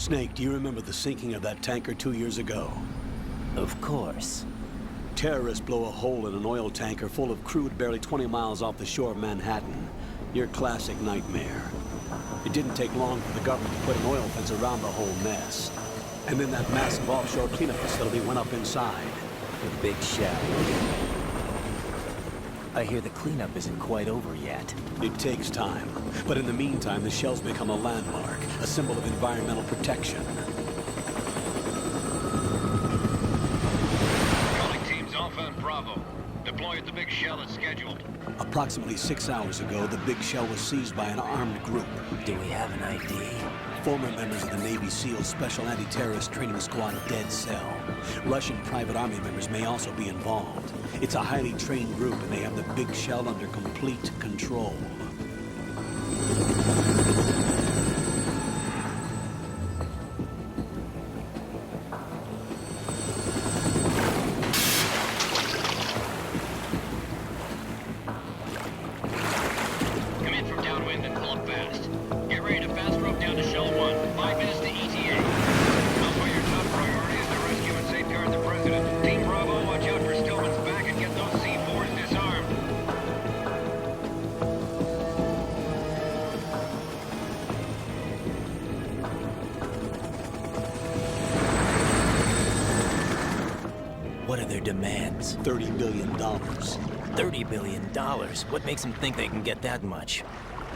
Snake, do you remember the sinking of that tanker 2 years ago? Of course. Terrorists blow a hole in an oil tanker full of crude barely 20 miles off the shore of Manhattan. Your classic nightmare. It didn't take long for the government to put an oil fence around the whole mess. And then that massive offshore cleanup facility went up inside. The Big Shell. I hear the cleanup isn't quite over yet. It takes time. But in the meantime, the shell's become a landmark, a symbol of environmental protection. Calling teams Alpha and Bravo. Deploy at the Big Shell as scheduled. Approximately 6 hours ago, the Big Shell was seized by an armed group. Do we have an ID? Former members of the Navy SEALs Special Anti-Terrorist Training Squad Dead Cell. Russian private army members may also be involved. It's a highly trained group, and they have the Big Shell under complete control. Come in from downwind and pull up fast. Get ready to fast rope down to Shell 1. 5 minutes to ETA. Alpha, your top priority is to rescue and safeguard the President. Team Bravo, watch out for Stillman's back and get those C4s disarmed. What are their demands? $30 billion. $30 billion? What makes them think they can get that much?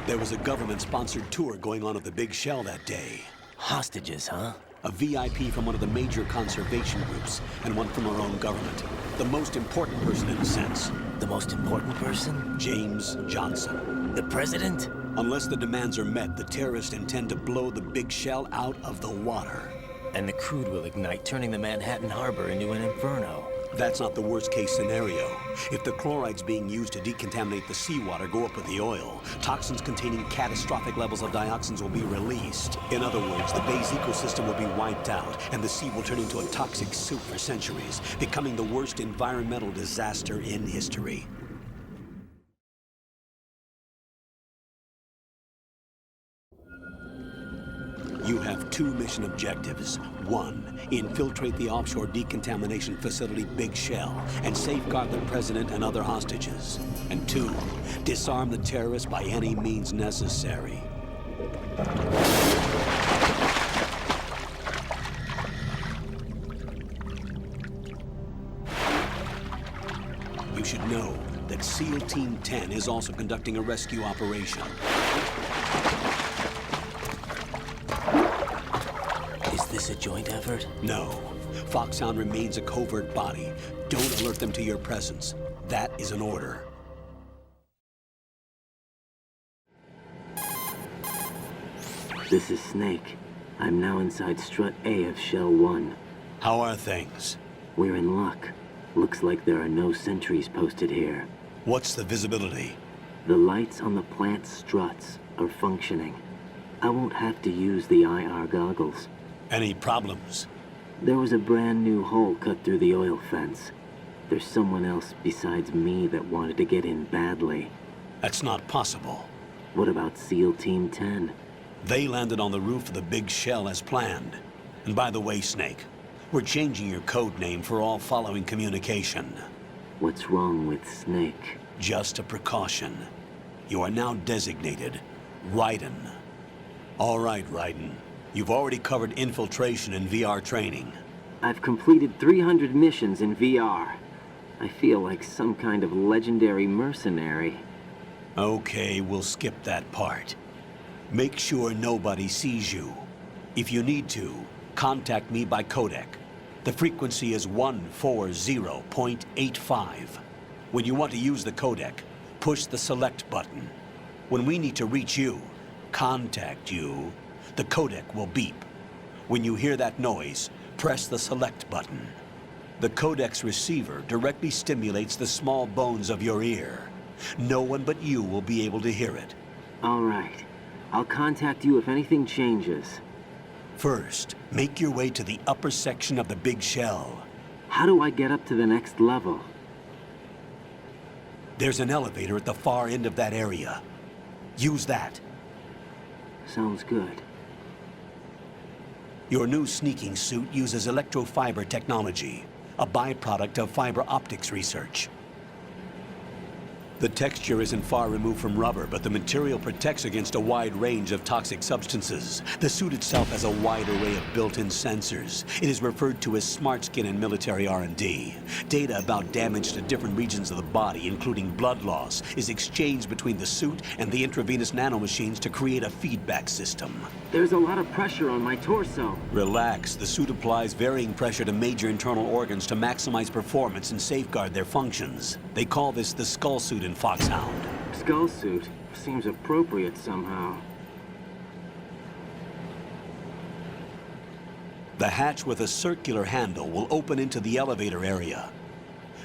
There was a government-sponsored tour going on at the Big Shell that day. Hostages, huh? A VIP from one of the major conservation groups, and one from our own government. The most important person in a sense. The most important person? James Johnson. The President? Unless the demands are met, the terrorists intend to blow the Big Shell out of the water. And the crude will ignite, turning the Manhattan Harbor into an inferno. That's not the worst-case scenario. If the chlorides being used to decontaminate the seawater go up with the oil, toxins containing catastrophic levels of dioxins will be released. In other words, the bay's ecosystem will be wiped out, and the sea will turn into a toxic soup for centuries, becoming the worst environmental disaster in history. You have 2 mission objectives. 1, infiltrate the offshore decontamination facility Big Shell and safeguard the President and other hostages. And 2, disarm the terrorists by any means necessary. You should know that SEAL Team 10 is also conducting a rescue operation. Is this a joint effort? No. Foxhound remains a covert body. Don't alert them to your presence. That is an order. This is Snake. I'm now inside Strut A of Shell 1. How are things? We're in luck. Looks like there are no sentries posted here. What's the visibility? The lights on the plant struts are functioning. I won't have to use the IR goggles. Any problems? There was a brand new hole cut through the oil fence. There's someone else besides me that wanted to get in badly. That's not possible. What about SEAL Team 10? They landed on the roof of the Big Shell as planned. And by the way, Snake, we're changing your code name for all following communication. What's wrong with Snake? Just a precaution. You are now designated Raiden. All right, Raiden. You've already covered infiltration and VR training. I've completed 300 missions in VR. I feel like some kind of legendary mercenary. Okay, we'll skip that part. Make sure nobody sees you. If you need to, contact me by codec. The frequency is 140.85. When you want to use the codec, push the select button. When we need to reach you, contact you, the codec will beep. When you hear that noise, press the select button. The codec's receiver directly stimulates the small bones of your ear. No one but you will be able to hear it. All right. I'll contact you if anything changes. First, make your way to the upper section of the Big Shell. How do I get up to the next level? There's an elevator at the far end of that area. Use that. Sounds good. Your new sneaking suit uses electrofiber technology, a byproduct of fiber optics research. The texture isn't far removed from rubber, but the material protects against a wide range of toxic substances. The suit itself has a wide array of built-in sensors. It is referred to as smart skin in military R&D. Data about damage to different regions of the body, including blood loss, is exchanged between the suit and the intravenous nanomachines to create a feedback system. There's a lot of pressure on my torso. Relax. The suit applies varying pressure to major internal organs to maximize performance and safeguard their functions. They call this the skull suit in Foxhound. Skull suit seems appropriate somehow. The hatch with a circular handle will open into the elevator area.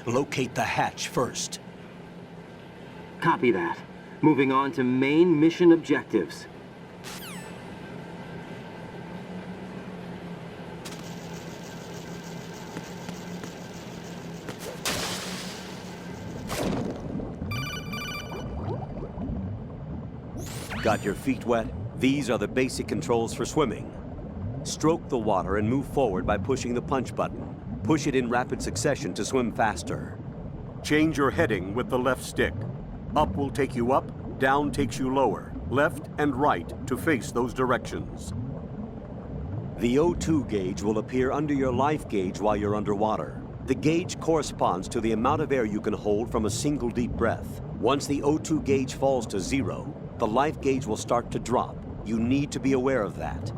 Locate the hatch first. Copy that. Moving on to main mission objectives. Got your feet wet? These are the basic controls for swimming. Stroke the water and move forward by pushing the punch button. Push it in rapid succession to swim faster. Change your heading with the left stick. Up will take you up, down takes you lower. Left and right to face those directions. The O2 gauge will appear under your life gauge while you're underwater. The gauge corresponds to the amount of air you can hold from a single deep breath. Once the O2 gauge falls to 0, the life gauge will start to drop. You need to be aware of that.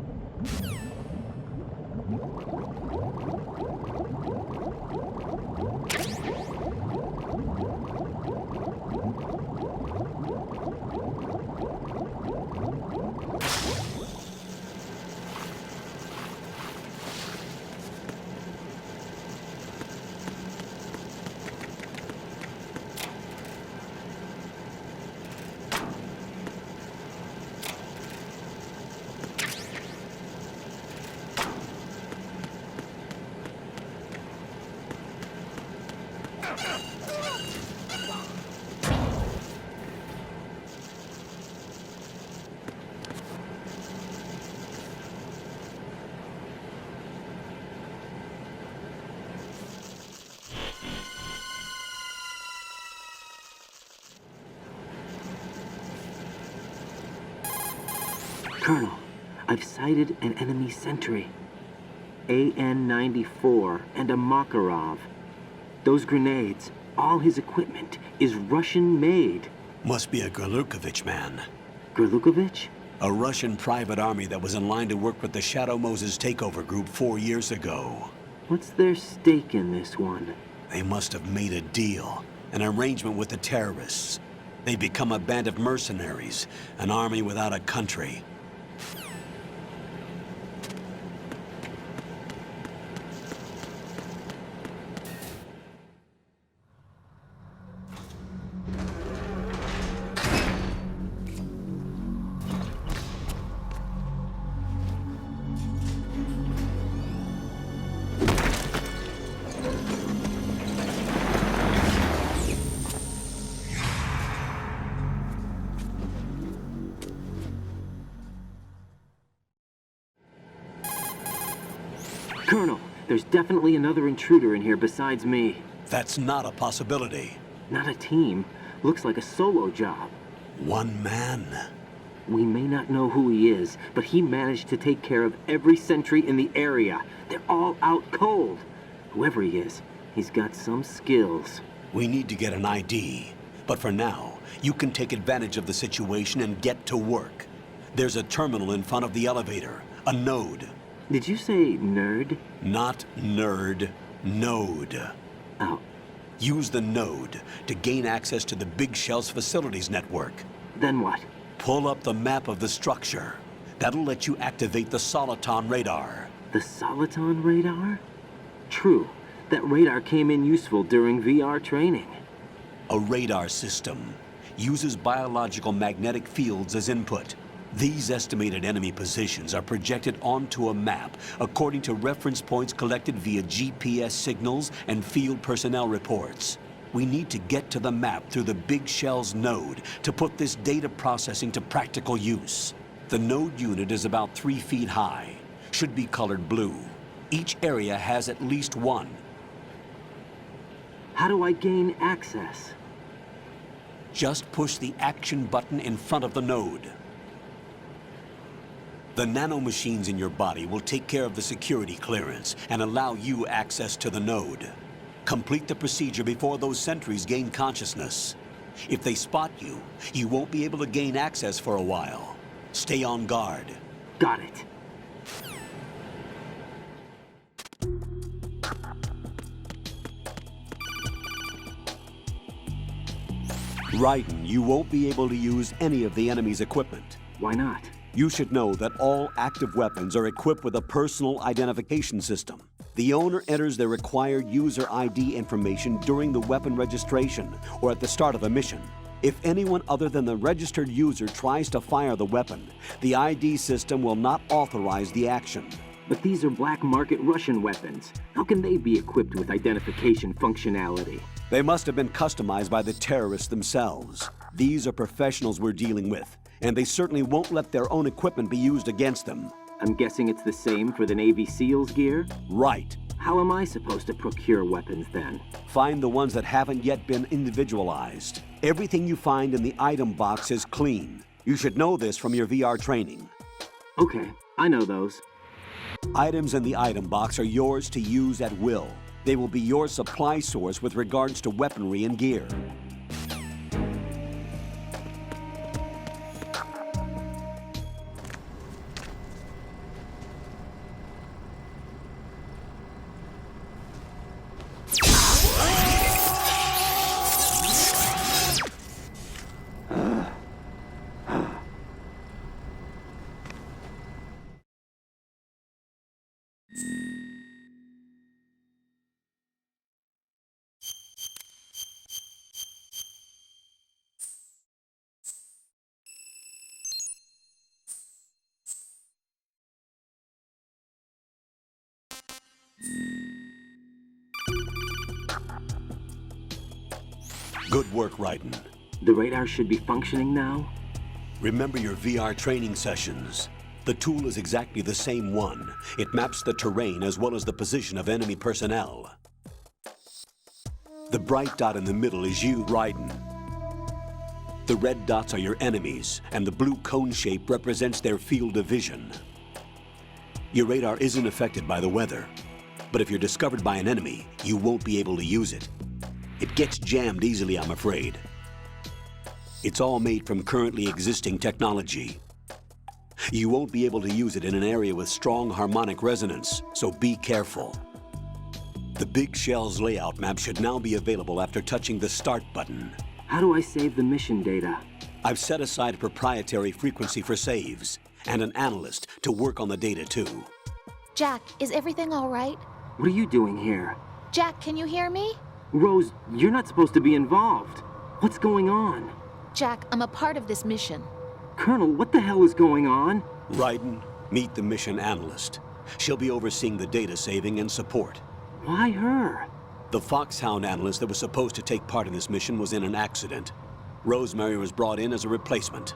Colonel, I've sighted an enemy sentry. AN-94 and a Makarov. Those grenades, all his equipment, is Russian-made. Must be a Gorlukovich man. Gorlukovich? A Russian private army that was in line to work with the Shadow Moses takeover group 4 years ago. What's their stake in this one? They must have made a deal, an arrangement with the terrorists. They become a band of mercenaries, an army without a country. Colonel, there's definitely another intruder in here besides me. That's not a possibility. Not a team. Looks like a solo job. One man. We may not know who he is, but he managed to take care of every sentry in the area. They're all out cold. Whoever he is, he's got some skills. We need to get an ID. But for now, you can take advantage of the situation and get to work. There's a terminal in front of the elevator, a node. Did you say nerd? Not nerd, node. Oh, Use the node to gain access to the Big Shell's facilities network. then what? Pull up the map of the structure. That'll let you activate the Soliton radar. The Soliton radar? True. That radar came in useful during VR training. A radar system uses biological magnetic fields as input. These estimated enemy positions are projected onto a map according to reference points collected via GPS signals and field personnel reports. We need to get to the map through the Big Shell's node to put this data processing to practical use. The node unit is about 3 feet high. should be colored blue. Each area has at least one. How do I gain access? Just push the action button in front of the node. The nanomachines in your body will take care of the security clearance and allow you access to the node. Complete the procedure before those sentries gain consciousness. If they spot you, you won't be able to gain access for a while. Stay on guard. Got it. Raiden, you won't be able to use any of the enemy's equipment. Why not? You should know that all active weapons are equipped with a personal identification system. The owner enters their required user ID information during the weapon registration or at the start of a mission. If anyone other than the registered user tries to fire the weapon, the ID system will not authorize the action. But these are black market Russian weapons. How can they be equipped with identification functionality? They must have been customized by the terrorists themselves. These are professionals we're dealing with, and they certainly won't let their own equipment be used against them. I'm guessing it's the same for the Navy SEALs gear? Right. How am I supposed to procure weapons then? Find the ones that haven't yet been individualized. Everything you find in the item box is clean. You should know this from your VR training. Okay, I know those. Items in the item box are yours to use at will. They will be your supply source with regards to weaponry and gear. Good work, Raiden. The radar should be functioning now? Remember your VR training sessions. The tool is exactly the same one. It maps the terrain as well as the position of enemy personnel. The bright dot in the middle is you, Raiden. The red dots are your enemies, and the blue cone shape represents their field of vision. Your radar isn't affected by the weather, but if you're discovered by an enemy, you won't be able to use it. It gets jammed easily, I'm afraid. It's all made from currently existing technology. You won't be able to use it in an area with strong harmonic resonance, so be careful. The Big Shell's layout map should now be available after touching the Start button. How do I save the mission data? I've set aside a proprietary frequency for saves, and an analyst to work on the data too. Jack, is everything all right? What are you doing here? Jack, can you hear me? Rose, you're not supposed to be involved. What's going on? Jack, I'm a part of this mission. Colonel, what the hell is going on? Raiden, meet the mission analyst. She'll be overseeing the data saving and support. Why her? The Foxhound analyst that was supposed to take part in this mission was in an accident. Rosemary was brought in as a replacement.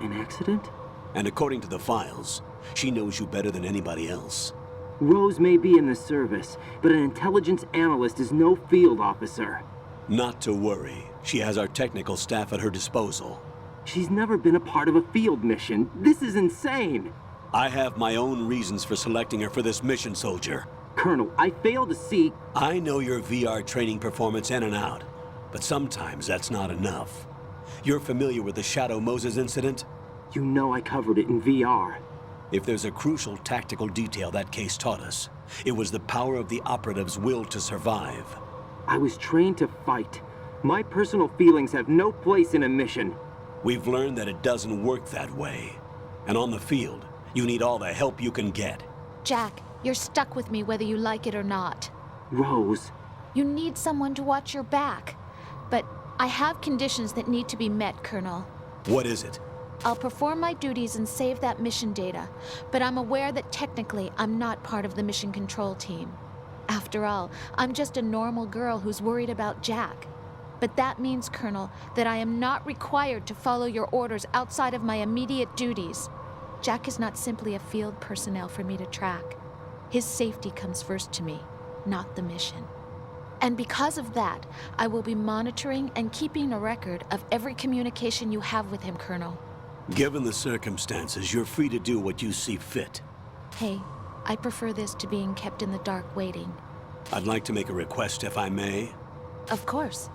An accident? And according to the files, she knows you better than anybody else. Rose may be in the service, but an intelligence analyst is no field officer. Not to worry. She has our technical staff at her disposal. She's never been a part of a field mission. This is insane. I have my own reasons for selecting her for this mission, soldier. Colonel, I fail to see... I know your VR training performance in and out, but sometimes that's not enough. You're familiar with the Shadow Moses incident? You know I covered it in VR. If there's a crucial tactical detail that case taught us, it was the power of the operative's will to survive. I was trained to fight. My personal feelings have no place in a mission. We've learned that it doesn't work that way. And on the field, you need all the help you can get. Jack, you're stuck with me whether you like it or not. Rose. You need someone to watch your back. But I have conditions that need to be met, Colonel. What is it? I'll perform my duties and save that mission data, but I'm aware that technically I'm not part of the mission control team. After all, I'm just a normal girl who's worried about Jack. But that means, Colonel, that I am not required to follow your orders outside of my immediate duties. Jack is not simply a field personnel for me to track. His safety comes first to me, not the mission. And because of that, I will be monitoring and keeping a record of every communication you have with him, Colonel. Given the circumstances, you're free to do what you see fit. Hey, I prefer this to being kept in the dark waiting. I'd like to make a request, if I may. Of course.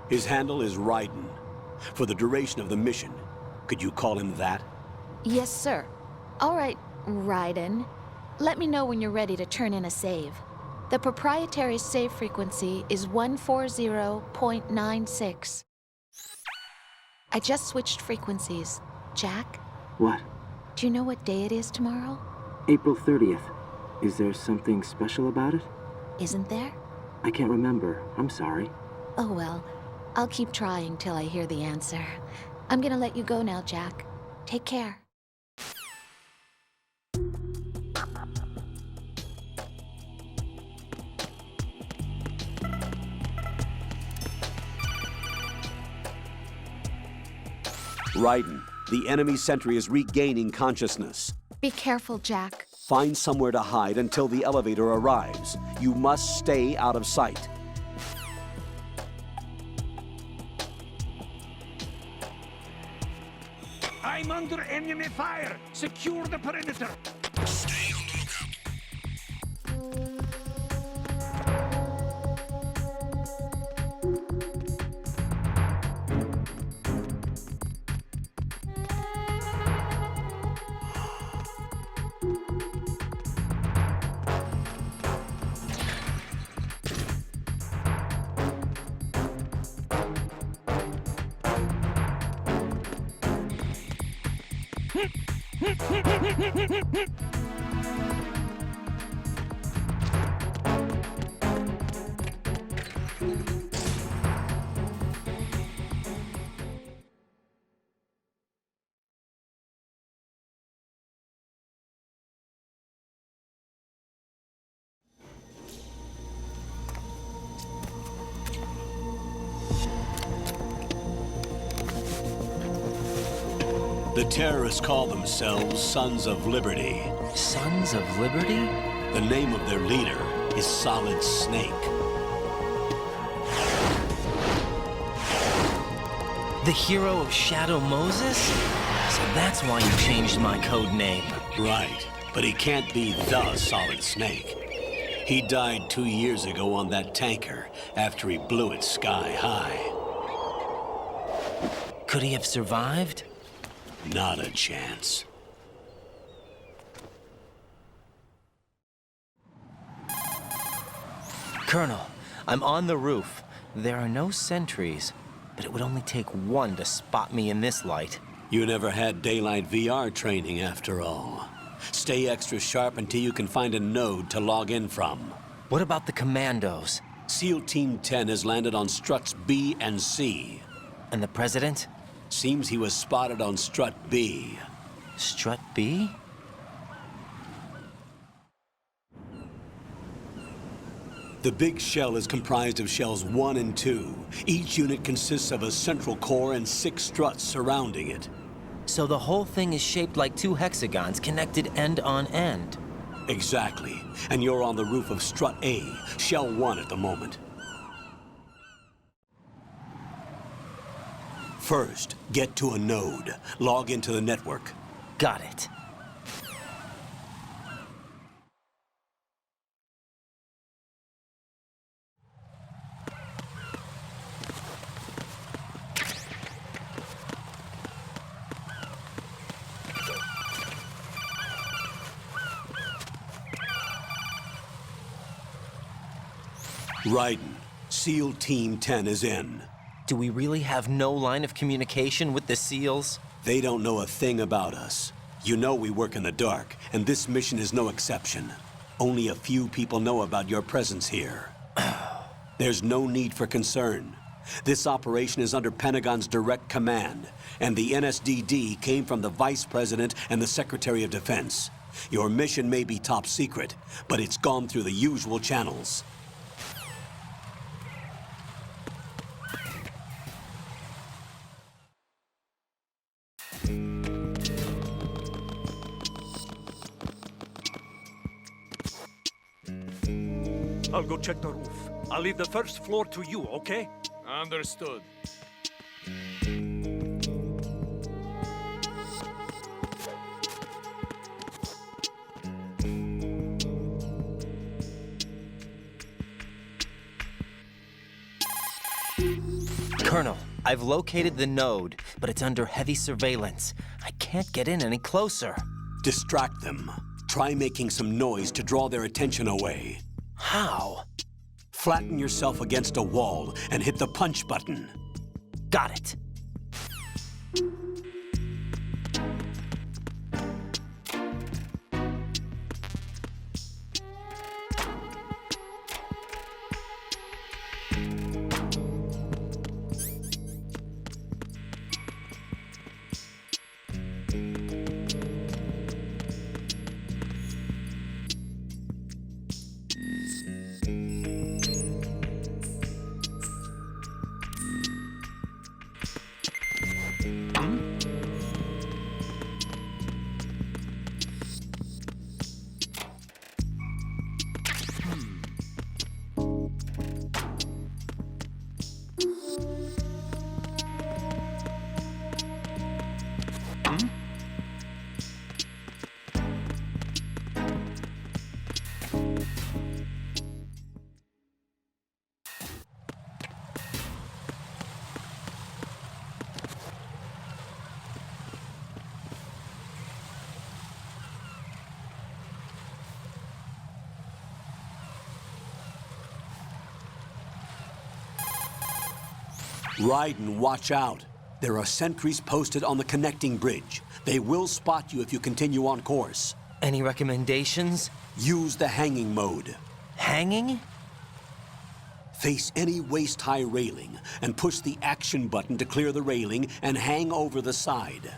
His handle is Raiden. For the duration of the mission, could you call him that? Yes, sir. All right, Raiden. Let me know when you're ready to turn in a save. The proprietary save frequency is 140.96. I just switched frequencies. Jack, What? do you know what day it is tomorrow? April 30th. Is there something special about it? Isn't there? I can't remember. I'm sorry. Oh well, I'll keep trying till I hear the answer. I'm gonna let you go now, Jack. Take care. Raiden, the enemy sentry is regaining consciousness. Be careful, Jack. Find somewhere to hide until the elevator arrives. You must stay out of sight. I'm under enemy fire! Secure the perimeter! Stay on the lookout. The terrorists call themselves Sons of Liberty. Sons of Liberty? The name of their leader is Solid Snake. The hero of Shadow Moses? So that's why you changed my code name. Right, but he can't be the Solid Snake. He died 2 years ago on that tanker after he blew it sky high. Could he have survived? Not a chance. Colonel, I'm on the roof. There are no sentries, but it would only take one to spot me in this light. You never had daylight VR training after all. Stay extra sharp until you can find a node to log in from. What about the commandos? SEAL Team 10 has landed on struts B and C. And the president? Seems he was spotted on strut B. Strut B? The big shell is comprised of shells 1 and 2. Each unit consists of a central core and 6 struts surrounding it. So the whole thing is shaped like 2 hexagons connected end on end. Exactly. And you're on the roof of strut A, shell 1 at the moment. First, get to a node. Log into the network. Got it. Raiden, SEAL Team 10 is in. Do we really have no line of communication with the SEALs? They don't know a thing about us. You know we work in the dark, and this mission is no exception. Only a few people know about your presence here. There's no need for concern. This operation is under Pentagon's direct command, and the NSDD came from the Vice President and the Secretary of Defense. Your mission may be top secret, but it's gone through the usual channels. I'll go check the roof. I'll leave the first floor to you, okay? Understood. Colonel, I've located the node, but it's under heavy surveillance. I can't get in any closer. Distract them. Try making some noise to draw their attention away. How? Flatten yourself against a wall and hit the punch button. Got it. Raiden, watch out. There are sentries posted on the connecting bridge. They will spot you if you continue on course. Any recommendations? Use the hanging mode. Hanging? Face any waist-high railing and push the action button to clear the railing and hang over the side.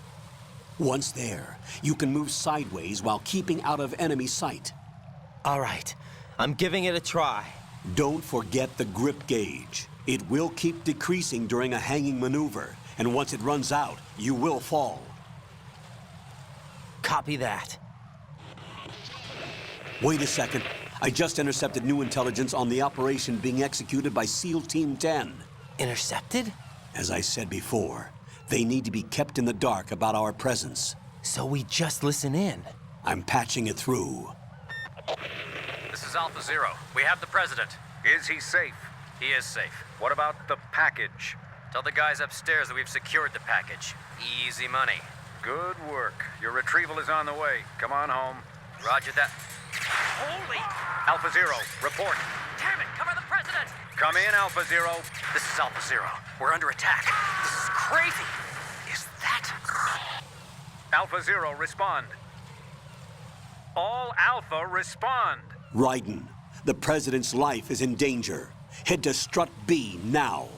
Once there, you can move sideways while keeping out of enemy sight. All right, I'm giving it a try. Don't forget the grip gauge. It will keep decreasing during a hanging maneuver, and once it runs out, you will fall. Copy that. Wait a second. I just intercepted new intelligence on the operation being executed by SEAL Team 10. Intercepted? As I said before, they need to be kept in the dark about our presence. So we just listen in. I'm patching it through. This is Alpha Zero. We have the president. Is he safe? He is safe. What about the package? Tell the guys upstairs that we've secured the package. Easy money. Good work. Your retrieval is on the way. Come on home. Roger that. Holy! Alpha Zero, report. Damn it! Cover the president! Come in, Alpha Zero. This is Alpha Zero. We're under attack. This is crazy. Is that... Alpha Zero, respond. All Alpha, respond. Raiden, the president's life is in danger. Head to Strut B now.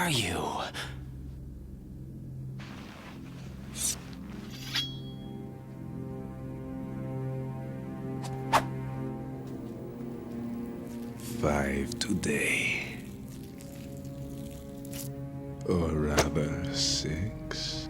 are you? Five today. Or rather, 6.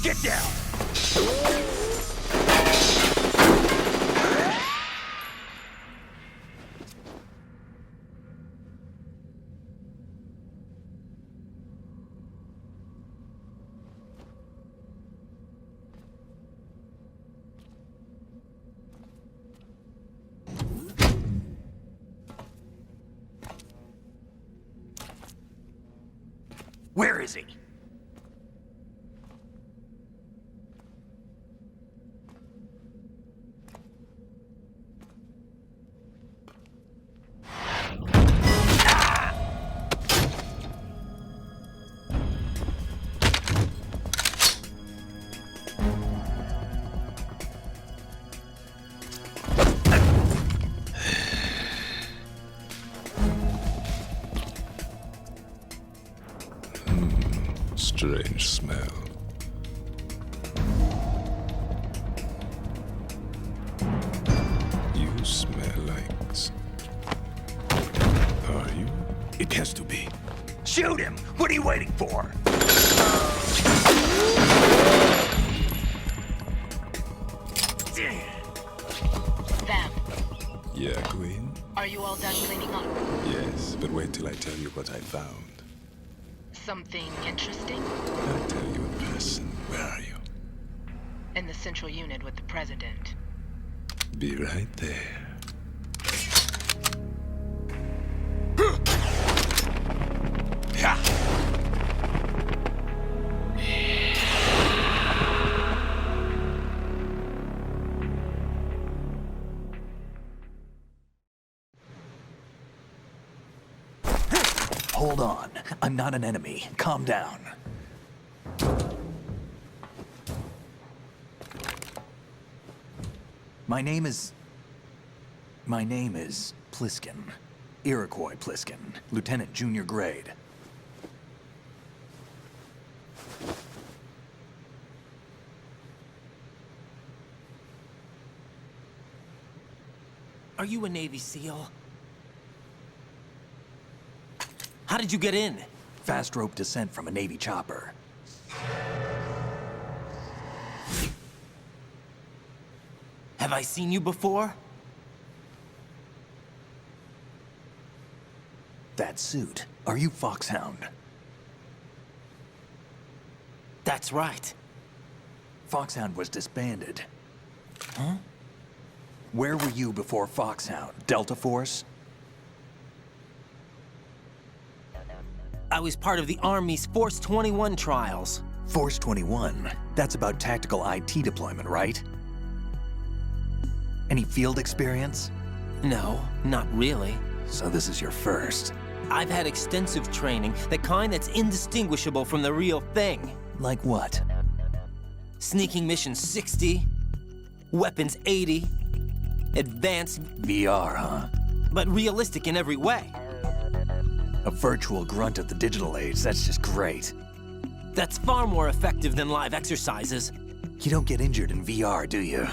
Get down! Where is he? Strange smell. You smell like... Are you? It has to be. Shoot him! What are you waiting for? Sam, Yeah, Queen? are you all done cleaning up? Yes, but wait till I tell you what I found. Something interesting? I'll tell you in person. Where are you? In the central unit with the president. Be right there. Hold on. I'm not an enemy. Calm down. My name is Pliskin. Iroquois Pliskin. Lieutenant Junior Grade. Are you a Navy SEAL? How did you get in? Fast rope descent from a Navy chopper. Have I seen you before? That suit. Are you Foxhound? That's right. Foxhound was disbanded. Huh? Where were you before Foxhound? Delta Force? I was part of the Army's Force 21 trials. Force 21? That's about tactical IT deployment, right? Any field experience? No, not really. So this is your first. I've had extensive training, the kind that's indistinguishable from the real thing. Like what? Sneaking Mission 60, Weapons 80, Advanced, VR, huh? but realistic in every way. A virtual grunt of the digital age, that's just great. That's far more effective than live exercises. You don't get injured in VR, do you?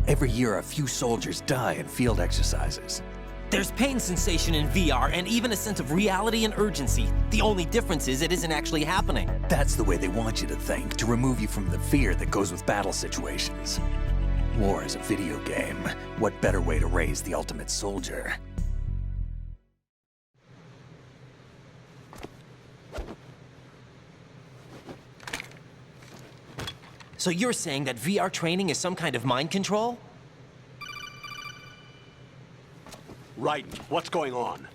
Every year, a few soldiers die in field exercises. There's pain sensation in VR and even a sense of reality and urgency. The only difference is it isn't actually happening. That's the way they want you to think, to remove you from the fear that goes with battle situations. War is a video game. What better way to raise the ultimate soldier? So you're saying that VR training is some kind of mind control? Right. What's going on?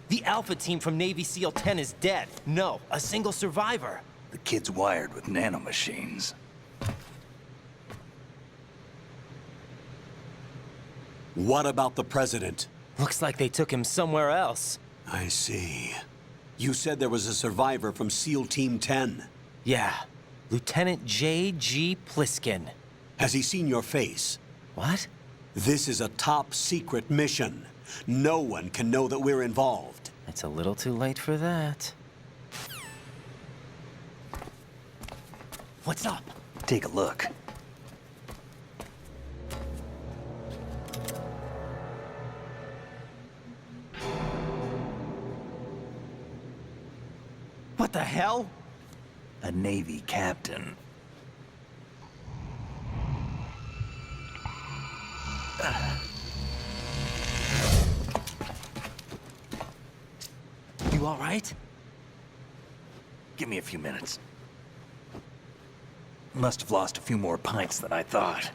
The Alpha team from Navy SEAL 10 is dead. No, a single survivor. The kid's wired with nanomachines. What about the president? Looks like they took him somewhere else. I see. You said there was a survivor from SEAL Team 10. Yeah. Lieutenant J.G. Pliskin. Has he seen your face? What? This is a top-secret mission. No one can know that we're involved. It's a little too late for that. What's up? Take a look. What the hell? A Navy captain. You all right? Give me a few minutes. Must have lost a few more pints than I thought.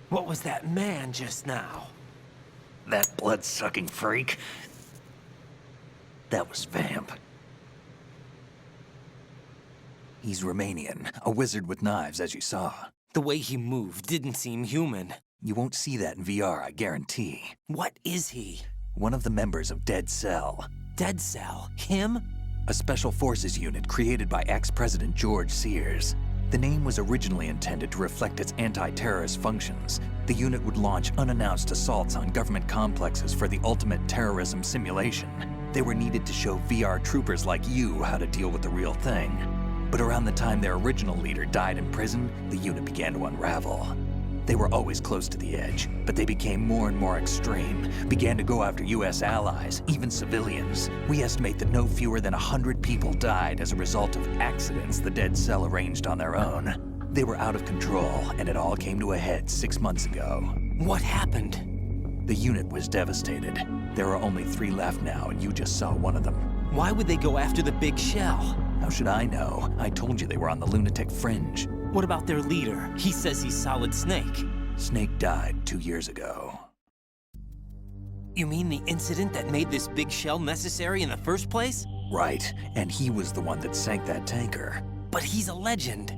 What was that man just now? That blood-sucking freak? That was Vamp. He's Romanian, a wizard with knives, as you saw. The way he moved didn't seem human. You won't see that in VR, I guarantee. What is he? One of the members of Dead Cell. Dead Cell? Him? A special forces unit created by ex-President George Sears. The name was originally intended to reflect its anti-terrorist functions. The unit would launch unannounced assaults on government complexes for the ultimate terrorism simulation. They were needed to show VR troopers like you how to deal with the real thing. But around the time their original leader died in prison, the unit began to unravel. They were always close to the edge, but they became more and more extreme, began to go after US allies, even civilians. We estimate that no fewer than 100 people died as a result of accidents the Dead Cell arranged on their own. They were out of control, and it all came to a head 6 months ago. What happened? The unit was devastated. There are only 3 left now, and you just saw one of them. Why would they go after the big shell? How should I know? I told you they were on the lunatic fringe. What about their leader? He says he's Solid Snake. Snake died 2 years ago. You mean the incident that made this big shell necessary in the first place? Right, and he was the one that sank that tanker. But he's a legend.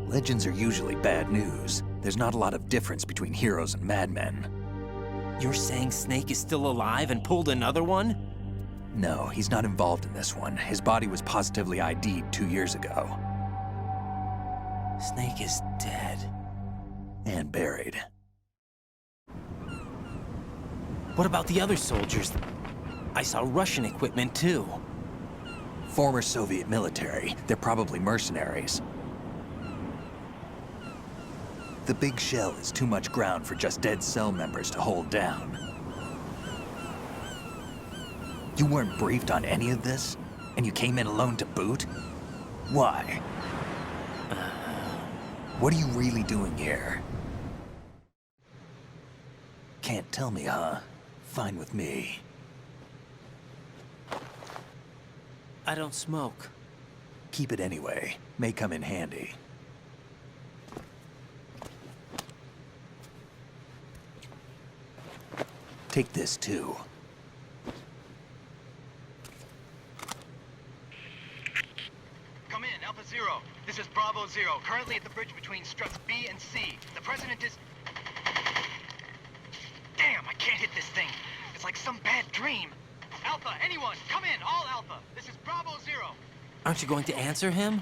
Legends are usually bad news. There's not a lot of difference between heroes and madmen. You're saying Snake is still alive and pulled another one? No, he's not involved in this one. His body was positively ID'd 2 years ago. Snake is dead. And buried. What about the other soldiers? I saw Russian equipment too. Former Soviet military. They're probably mercenaries. The big shell is too much ground for just Dead Cell members to hold down. You weren't briefed on any of this? And you came in alone to boot? Why? What are you really doing here? Can't tell me, huh? Fine with me. I don't smoke. Keep it anyway. May come in handy. Take this, too. Come in, Alpha Zero. This is Bravo Zero, currently at the bridge between struts B and C. The President is... Damn, I can't hit this thing. It's like some bad dream. Alpha, anyone, come in, all Alpha. This is Bravo Zero. Aren't you going to answer him?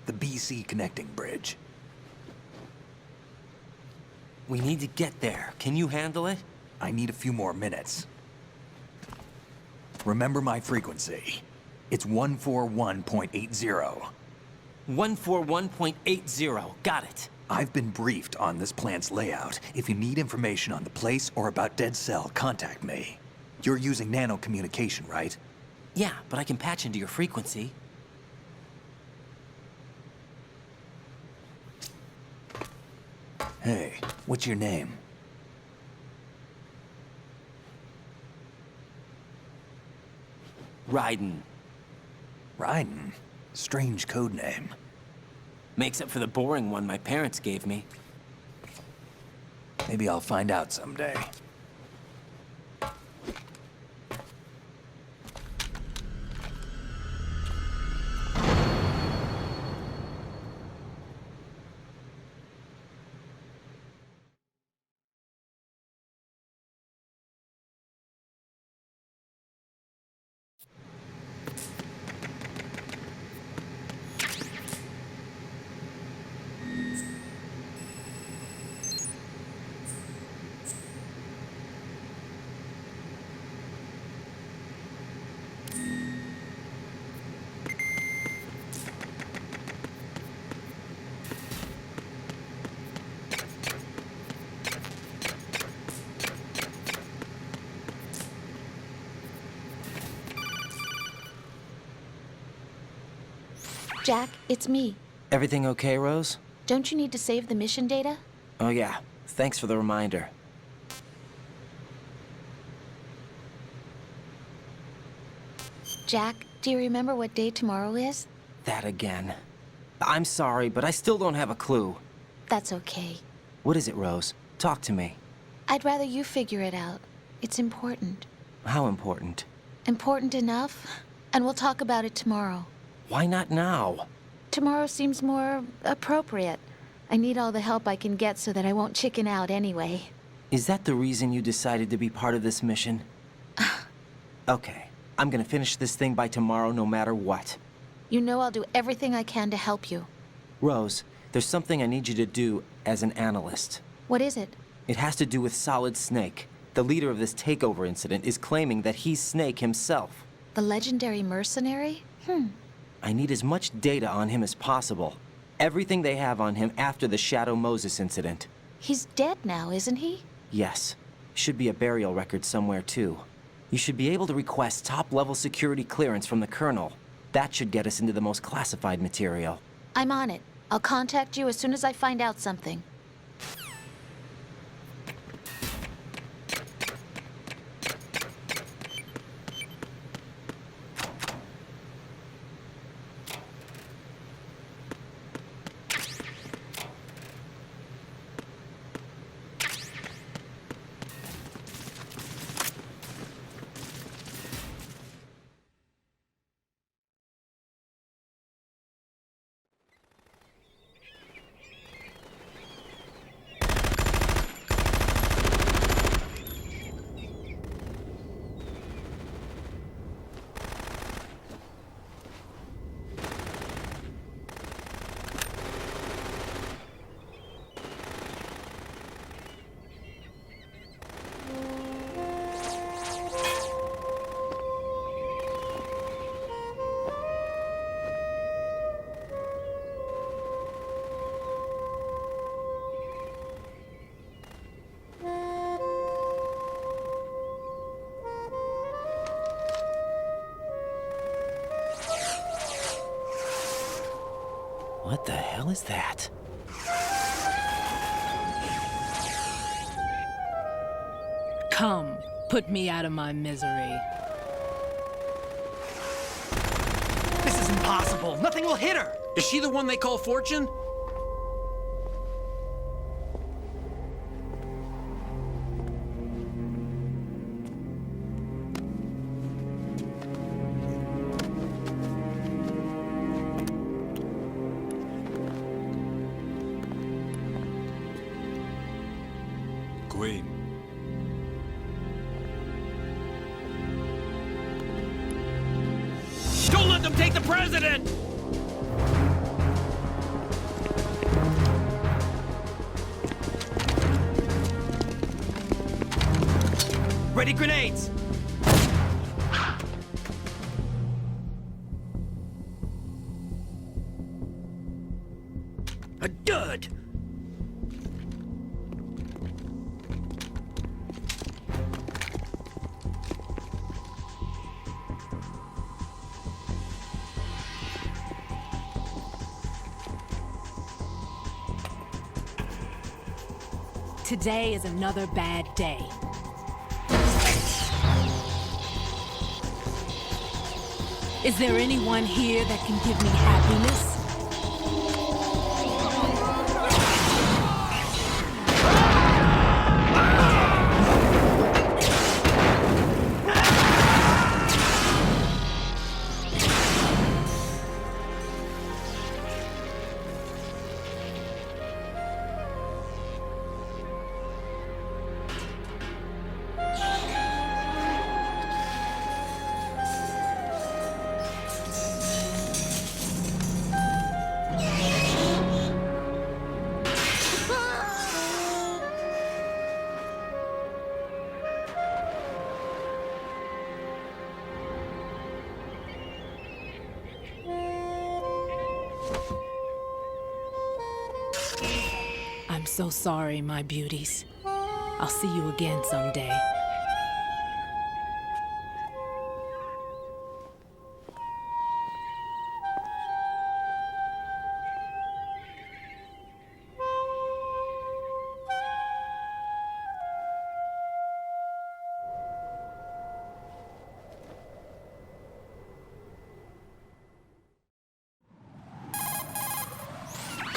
The BC connecting bridge. We need to get there. Can you handle it? I need a few more minutes. Remember my frequency. It's 141.80. 141.80. Got it. I've been briefed on this plant's layout. If you need information on the place or about Dead Cell, contact me. You're using nano communication, right? Yeah, but I can patch into your frequency. Hey, what's your name? Raiden. Raiden? Strange code name. Makes up for the boring one my parents gave me. Maybe I'll find out someday. Jack, it's me. Everything okay, Rose? Don't you need to save the mission data? Oh yeah, thanks for the reminder. Jack, do you remember what day tomorrow is? That again. I'm sorry, but I still don't have a clue. That's okay. What is it, Rose? Talk to me. I'd rather you figure it out. It's important. How important? Important enough? And we'll talk about it tomorrow. Why not now? Tomorrow seems more appropriate. I need all the help I can get so that I won't chicken out anyway. Is that the reason you decided to be part of this mission? Okay, I'm gonna finish this thing by tomorrow no matter what. You know I'll do everything I can to help you. Rose, there's something I need you to do as an analyst. What is it? It has to do with Solid Snake. The leader of this takeover incident is claiming that he's Snake himself. The legendary mercenary? I need as much data on him as possible. Everything they have on him after the Shadow Moses incident. He's dead now, isn't he? Yes. Should be a burial record somewhere, too. You should be able to request top-level security clearance from the Colonel. That should get us into the most classified material. I'm on it. I'll contact you as soon as I find out something. What the hell is that? Come, put me out of my misery. This is impossible. Nothing will hit her. Is she the one they call Fortune? Queen. Don't let them take the president! Ready grenades! A dud! Today is another bad day. Is there anyone here that can give me happiness? I'm so sorry, my beauties. I'll see you again someday.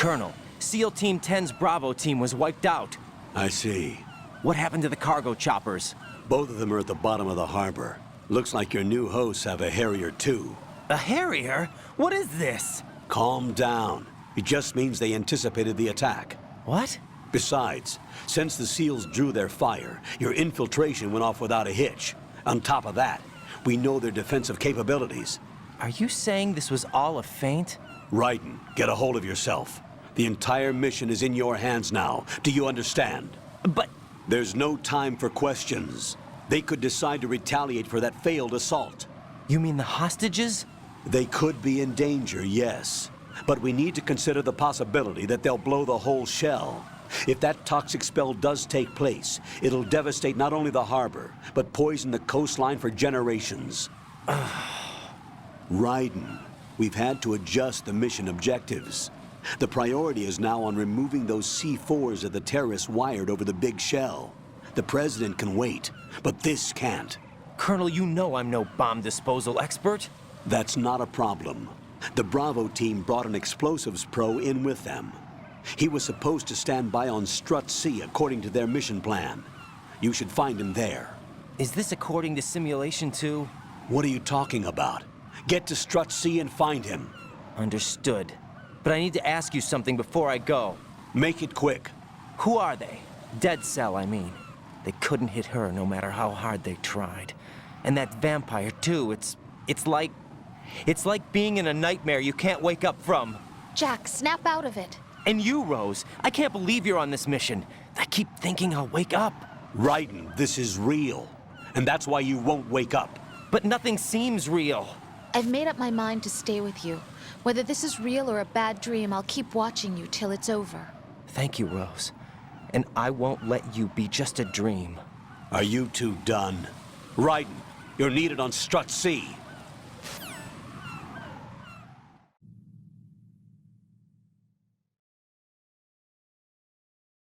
Colonel, SEAL Team 10's Bravo team was wiped out. I see. What happened to the cargo choppers? Both of them are at the bottom of the harbor. Looks like your new hosts have a Harrier too. A Harrier? What is this? Calm down. It just means they anticipated the attack. What? Besides, since the SEALs drew their fire, your infiltration went off without a hitch. On top of that, we know their defensive capabilities. Are you saying this was all a feint? Raiden, get a hold of yourself. The entire mission is in your hands now. Do you understand? But... There's no time for questions. They could decide to retaliate for that failed assault. You mean the hostages? They could be in danger, yes. But we need to consider the possibility that they'll blow the whole shell. If that toxic spell does take place, it'll devastate not only the harbor, but poison the coastline for generations. Raiden, we've had to adjust the mission objectives. The priority is now on removing those C4s that the terrorists wired over the big shell. The President can wait, but this can't. Colonel, you know I'm no bomb disposal expert. That's not a problem. The Bravo team brought an explosives pro in with them. He was supposed to stand by on Strut C according to their mission plan. You should find him there. Is this according to Simulation 2? What are you talking about? Get to Strut C and find him. Understood. But I need to ask you something before I go. Make it quick. Who are they? Dead Cell, I mean. They couldn't hit her no matter how hard they tried. And that vampire, too, it's like being in a nightmare you can't wake up from. Jack, snap out of it. And you, Rose, I can't believe you're on this mission. I keep thinking I'll wake up. Raiden, this is real. And that's why you won't wake up. But nothing seems real. I've made up my mind to stay with you. Whether this is real or a bad dream, I'll keep watching you till it's over. Thank you, Rose. And I won't let you be just a dream. Are you two done? Raiden, you're needed on Strut C.